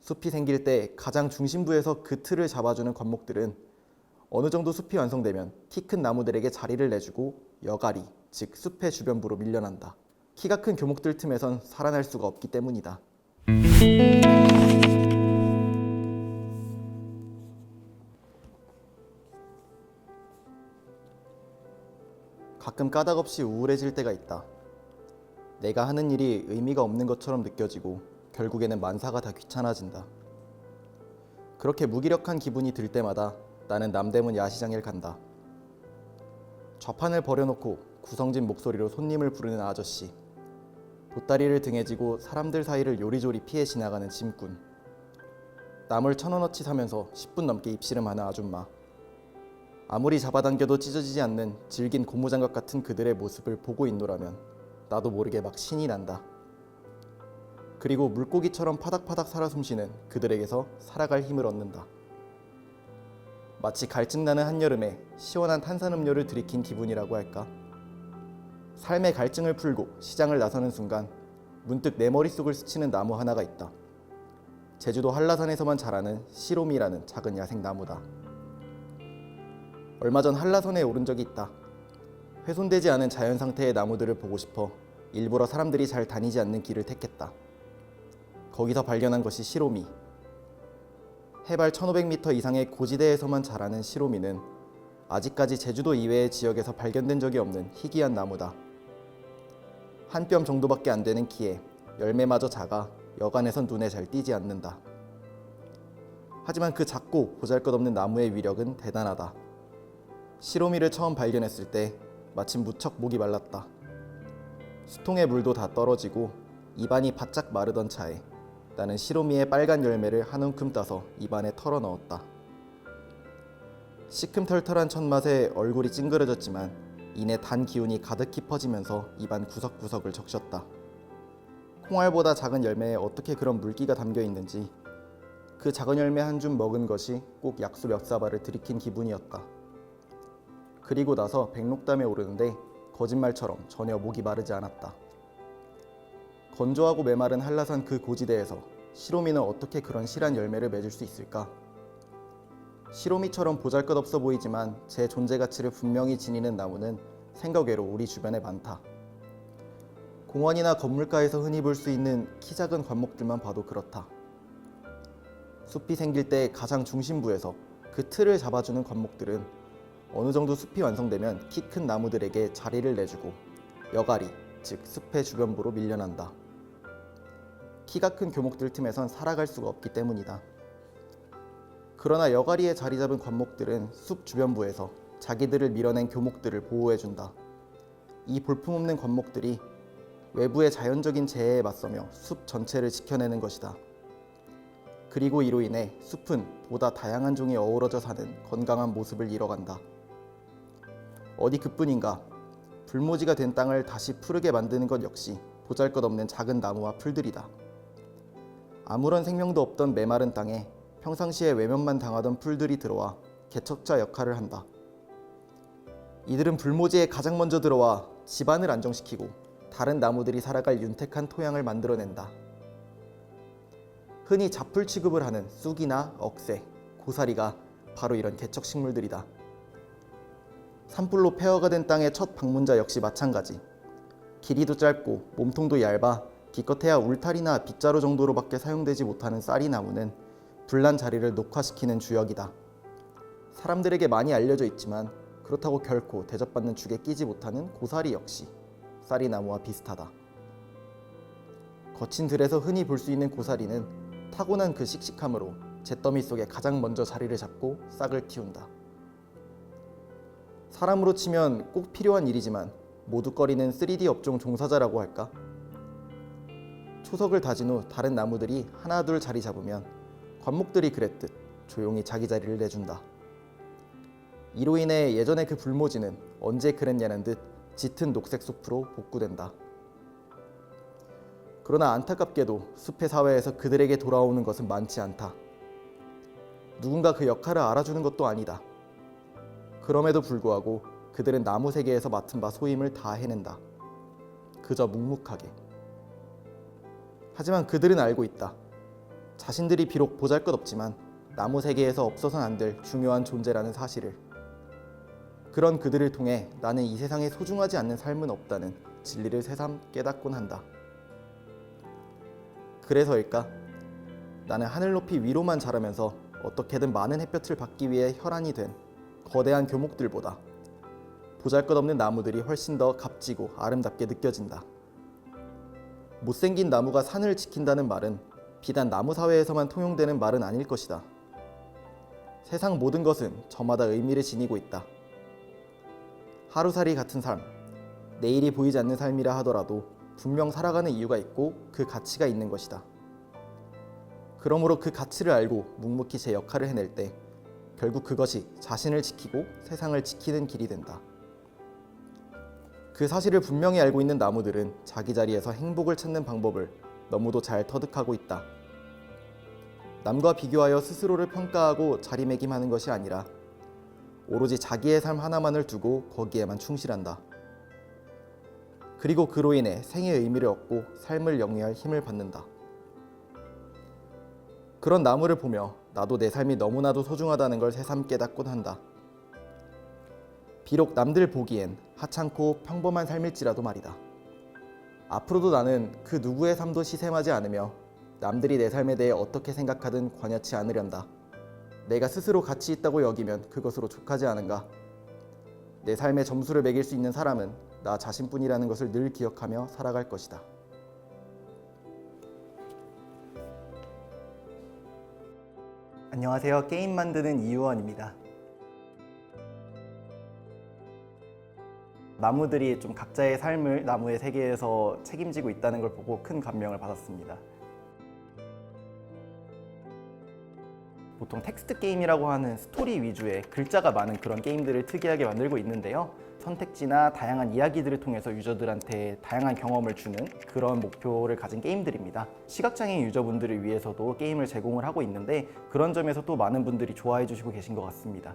숲이 생길 때 가장 중심부에서 그 틀을 잡아주는 관목들은 어느 정도 숲이 완성되면 키 큰 나무들에게 자리를 내주고 여가리, 즉 숲의 주변부로 밀려난다. 키가 큰 교목들 틈에선 살아날 수가 없기 때문이다. 가끔 까닭없이 우울해질 때가 있다. 내가 하는 일이 의미가 없는 것처럼 느껴지고 결국에는 만사가 다 귀찮아진다. 그렇게 무기력한 기분이 들 때마다 나는 남대문 야시장을 간다. 좌판을 버려놓고 구성진 목소리로 손님을 부르는 아저씨, 보따리를 등에 지고 사람들 사이를 요리조리 피해 지나가는 짐꾼, 나물 1,000원어치 사면서 10분 넘게 입씨름하는 아줌마, 아무리 잡아당겨도 찢어지지 않는 질긴 고무장갑 같은 그들의 모습을 보고 있노라면 나도 모르게 막 신이 난다. 그리고 물고기처럼 파닥파닥 살아 숨쉬는 그들에게서 살아갈 힘을 얻는다. 마치 갈증나는 한여름에 시원한 탄산음료를 들이킨 기분이라고 할까? 삶의 갈증을 풀고 시장을 나서는 순간 문득 내 머릿속을 스치는 나무 하나가 있다. 제주도 한라산에서만 자라는 시로미라는 작은 야생 나무다. 얼마 전 한라산에 오른 적이 있다. 훼손되지 않은 자연 상태의 나무들을 보고 싶어 일부러 사람들이 잘 다니지 않는 길을 택했다. 거기서 발견한 것이 시로미. 해발 1500m 이상의 고지대에서만 자라는 시로미는 아직까지 제주도 이외의 지역에서 발견된 적이 없는 희귀한 나무다. 한 뼘 정도밖에 안 되는 키에 열매마저 작아 여간에선 눈에 잘 띄지 않는다. 하지만 그 작고 보잘것없는 나무의 위력은 대단하다. 시로미를 처음 발견했을 때 마침 무척 목이 말랐다. 수통의 물도 다 떨어지고 입안이 바짝 마르던 차에 나는 시로미의 빨간 열매를 한 움큼 따서 입안에 털어 넣었다. 시큼털털한 첫맛에 얼굴이 찡그러졌지만 이내 단 기운이 가득히 퍼지면서 입안 구석구석을 적셨다. 콩알보다 작은 열매에 어떻게 그런 물기가 담겨 있는지 그 작은 열매 한 줌 먹은 것이 꼭 약수 몇 사발을 들이킨 기분이었다. 그리고 나서 백록담에 오르는데 거짓말처럼 전혀 목이 마르지 않았다. 건조하고 메마른 한라산 그 고지대에서 시로미는 어떻게 그런 실한 열매를 맺을 수 있을까? 시로미처럼 보잘것없어 보이지만 제 존재 가치를 분명히 지니는 나무는 생각외로 우리 주변에 많다. 공원이나 건물가에서 흔히 볼 수 있는 키 작은 관목들만 봐도 그렇다. 숲이 생길 때 가장 중심부에서 그 틀을 잡아주는 관목들은 어느 정도 숲이 완성되면 키 큰 나무들에게 자리를 내주고 여가리, 즉 숲의 주변부로 밀려난다. 키가 큰 교목들 틈에선 살아갈 수가 없기 때문이다. 그러나 여가리에 자리 잡은 관목들은 숲 주변부에서 자기들을 밀어낸 교목들을 보호해준다. 이 볼품없는 관목들이 외부의 자연적인 재해에 맞서며 숲 전체를 지켜내는 것이다. 그리고 이로 인해 숲은 보다 다양한 종이 어우러져 사는 건강한 모습을 잃어간다. 어디 그뿐인가? 불모지가 된 땅을 다시 푸르게 만드는 것 역시 보잘것없는 작은 나무와 풀들이다. 아무런 생명도 없던 메마른 땅에 평상시에 외면만 당하던 풀들이 들어와 개척자 역할을 한다. 이들은 불모지에 가장 먼저 들어와 집안을 안정시키고 다른 나무들이 살아갈 윤택한 토양을 만들어낸다. 흔히 잡풀 취급을 하는 쑥이나 억새, 고사리가 바로 이런 개척식물들이다. 산불로 폐허가 된 땅의 첫 방문자 역시 마찬가지. 길이도 짧고 몸통도 얇아 기껏해야 울타리나 빗자루 정도로밖에 사용되지 못하는 쌀이나무는 불난 자리를 녹화시키는 주역이다. 사람들에게 많이 알려져 있지만 그렇다고 결코 대접받는 죽에 끼지 못하는 고사리 역시 쌀이나무와 비슷하다. 거친 들에서 흔히 볼 수 있는 고사리는 타고난 그 씩씩함으로 잿더미 속에 가장 먼저 자리를 잡고 싹을 틔운다. 사람으로 치면 꼭 필요한 일이지만 모두거리는 3D 업종 종사자라고 할까? 초석을 다진 후 다른 나무들이 하나둘 자리 잡으면 관목들이 그랬듯 조용히 자기 자리를 내준다. 이로 인해 예전의 그 불모지는 언제 그랬냐는 듯 짙은 녹색 숲으로 복구된다. 그러나 안타깝게도 숲의 사회에서 그들에게 돌아오는 것은 많지 않다. 누군가 그 역할을 알아주는 것도 아니다. 그럼에도 불구하고 그들은 나무 세계에서 맡은 바 소임을 다 해낸다. 그저 묵묵하게. 하지만 그들은 알고 있다. 자신들이 비록 보잘것없지만 나무 세계에서 없어서는 안 될 중요한 존재라는 사실을, 그런 그들을 통해 나는 이 세상에 소중하지 않는 삶은 없다는 진리를 새삼 깨닫곤 한다. 그래서일까? 나는 하늘 높이 위로만 자라면서 어떻게든 많은 햇볕을 받기 위해 혈안이 된 거대한 교목들보다 보잘것없는 나무들이 훨씬 더 값지고 아름답게 느껴진다. 못생긴 나무가 산을 지킨다는 말은 비단 나무 사회에서만 통용되는 말은 아닐 것이다. 세상 모든 것은 저마다 의미를 지니고 있다. 하루살이 같은 삶, 내일이 보이지 않는 삶이라 하더라도 분명 살아가는 이유가 있고 그 가치가 있는 것이다. 그러므로 그 가치를 알고 묵묵히 제 역할을 해낼 때 결국 그것이 자신을 지키고 세상을 지키는 길이 된다. 그 사실을 분명히 알고 있는 나무들은 자기 자리에서 행복을 찾는 방법을 너무도 잘 터득하고 있다. 남과 비교하여 스스로를 평가하고 자리매김하는 것이 아니라 오로지 자기의 삶 하나만을 두고 거기에만 충실한다. 그리고 그로 인해 생의 의미를 얻고 삶을 영위할 힘을 받는다. 그런 나무를 보며 나도 내 삶이 너무나도 소중하다는 걸 새삼 깨닫곤 한다. 비록 남들 보기엔 하찮고 평범한 삶일지라도 말이다. 앞으로도 나는 그 누구의 삶도 시샘하지 않으며 남들이 내 삶에 대해 어떻게 생각하든 관여치 않으련다. 내가 스스로 가치 있다고 여기면 그것으로 족하지 않은가? 내 삶에 점수를 매길 수 있는 사람은 나 자신뿐이라는 것을 늘 기억하며 살아갈 것이다. 안녕하세요. 게임 만드는 이유원입니다. 나무들이 좀 각자의 삶을 나무의 세계에서 책임지고 있다는 걸 보고 큰 감명을 받았습니다. 보통 텍스트 게임이라고 하는 스토리 위주의 글자가 많은 그런 게임들을 특이하게 만들고 있는데요. 선택지나 다양한 이야기들을 통해서 유저들한테 다양한 경험을 주는 그런 목표를 가진 게임들입니다. 시각장애인 유저분들을 위해서도 게임을 제공을 하고 있는데 그런 점에서 또 많은 분들이 좋아해 주시고 계신 것 같습니다.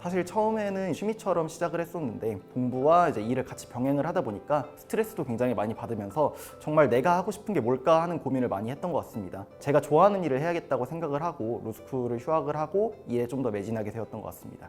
사실 처음에는 취미처럼 시작을 했었는데 공부와 이제 일을 같이 병행을 하다 보니까 스트레스도 굉장히 많이 받으면서 정말 내가 하고 싶은 게 뭘까 하는 고민을 많이 했던 것 같습니다. 제가 좋아하는 일을 해야겠다고 생각을 하고 로스쿨을 휴학을 하고 일에 좀 더 매진하게 되었던 것 같습니다.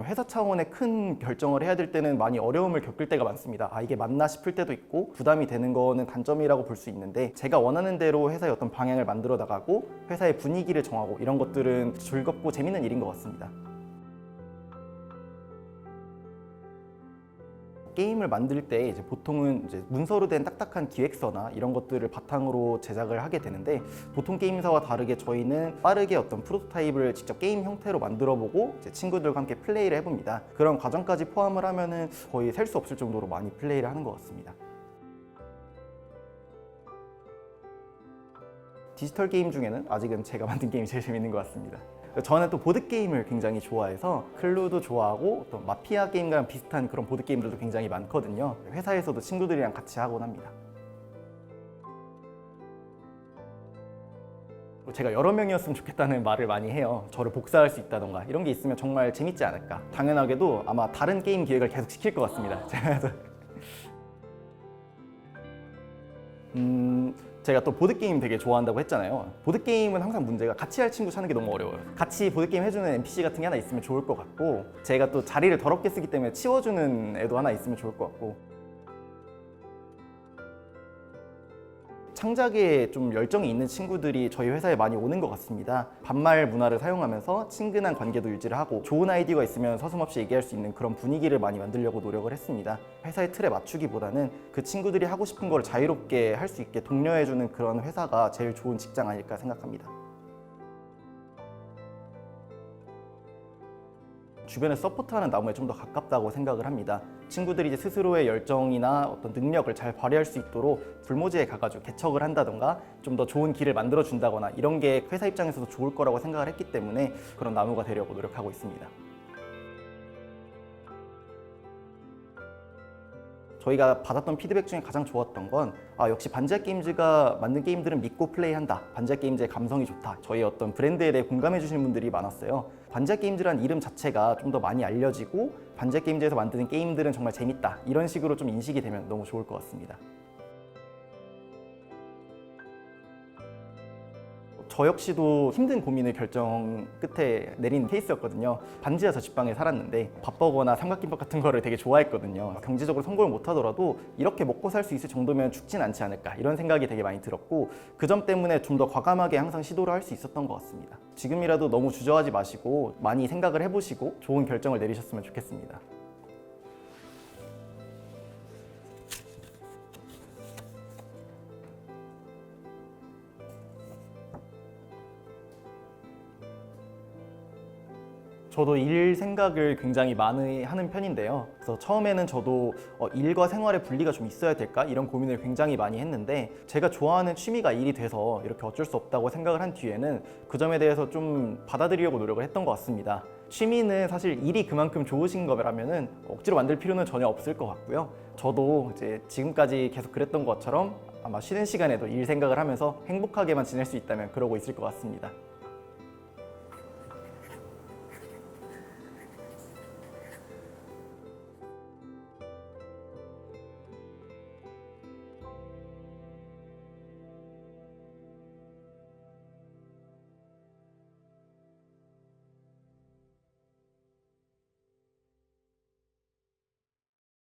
회사 차원의 큰 결정을 해야 될 때는 많이 어려움을 겪을 때가 많습니다. 이게 맞나 싶을 때도 있고 부담이 되는 거는 단점이라고 볼 수 있는데 제가 원하는 대로 회사의 어떤 방향을 만들어 나가고 회사의 분위기를 정하고 이런 것들은 즐겁고 재밌는 일인 것 같습니다. 게임을 만들 때 이제 보통은 이제 문서로 된 딱딱한 기획서나 이런 것들을 바탕으로 제작을 하게 되는데 보통 게임사와 다르게 저희는 빠르게 어떤 프로토타입을 직접 게임 형태로 만들어보고 이제 친구들과 함께 플레이를 해봅니다. 그런 과정까지 포함을 하면은 거의 셀 수 없을 정도로 많이 플레이를 하는 것 같습니다. 디지털 게임 중에는 아직은 제가 만든 게임이 제일 재밌는 것 같습니다. 저는 또 보드게임을 굉장히 좋아해서 클루도 좋아하고 또 마피아 게임과랑 비슷한 그런 보드게임들도 굉장히 많거든요. 회사에서도 친구들이랑 같이 하곤 합니다. 제가 여러 명이었으면 좋겠다는 말을 많이 해요. 저를 복사할 수 있다던가 이런 게 있으면 정말 재밌지 않을까. 당연하게도 아마 다른 게임 기획을 계속 시킬 것 같습니다. 제가 또 보드게임 되게 좋아한다고 했잖아요. 보드게임은 항상 문제가 같이 할 친구 찾는 게 너무 어려워요. 같이 보드게임 해주는 NPC 같은 게 하나 있으면 좋을 것 같고 제가 또 자리를 더럽게 쓰기 때문에 치워주는 애도 하나 있으면 좋을 것 같고 창작에 좀 열정이 있는 친구들이 저희 회사에 많이 오는 것 같습니다. 반말 문화를 사용하면서 친근한 관계도 유지를 하고 좋은 아이디어가 있으면 서슴없이 얘기할 수 있는 그런 분위기를 많이 만들려고 노력을 했습니다. 회사의 틀에 맞추기보다는 그 친구들이 하고 싶은 걸 자유롭게 할 수 있게 독려해주는 그런 회사가 제일 좋은 직장 아닐까 생각합니다. 주변에 서포트하는 나무에 좀 더 가깝다고 생각을 합니다. 친구들이 이제 스스로의 열정이나 어떤 능력을 잘 발휘할 수 있도록 불모지에 가가지고 개척을 한다던가 좀 더 좋은 길을 만들어 준다거나 이런 게 회사 입장에서도 좋을 거라고 생각을 했기 때문에 그런 나무가 되려고 노력하고 있습니다. 저희가 받았던 피드백 중에 가장 좋았던 건 역시 반지하 게임즈가 만든 게임들은 믿고 플레이한다. 반지하 게임즈의 감성이 좋다. 저희 어떤 브랜드에 대해 공감해 주시는 분들이 많았어요. 반지하 게임즈란 이름 자체가 좀 더 많이 알려지고 반지하 게임즈에서 만드는 게임들은 정말 재밌다. 이런 식으로 좀 인식이 되면 너무 좋을 것 같습니다. 저 역시도 힘든 고민을 결정 끝에 내린 케이스였거든요. 반지하 저식방에 살았는데 밥버거나 삼각김밥 같은 거를 되게 좋아했거든요. 경제적으로 성공을 못하더라도 이렇게 먹고 살 수 있을 정도면 죽진 않지 않을까 이런 생각이 되게 많이 들었고 그 점 때문에 좀 더 과감하게 항상 시도를 할 수 있었던 것 같습니다. 지금이라도 너무 주저하지 마시고 많이 생각을 해보시고 좋은 결정을 내리셨으면 좋겠습니다. 저도 일 생각을 굉장히 많이 하는 편인데요. 그래서 처음에는 저도 일과 생활의 분리가 좀 있어야 될까? 이런 고민을 굉장히 많이 했는데 제가 좋아하는 취미가 일이 돼서 이렇게 어쩔 수 없다고 생각을 한 뒤에는 그 점에 대해서 좀 받아들이려고 노력을 했던 것 같습니다. 취미는 사실 일이 그만큼 좋으신 거라면은 억지로 만들 필요는 전혀 없을 것 같고요. 저도 이제 지금까지 계속 그랬던 것처럼 아마 쉬는 시간에도 일 생각을 하면서 행복하게만 지낼 수 있다면 그러고 있을 것 같습니다.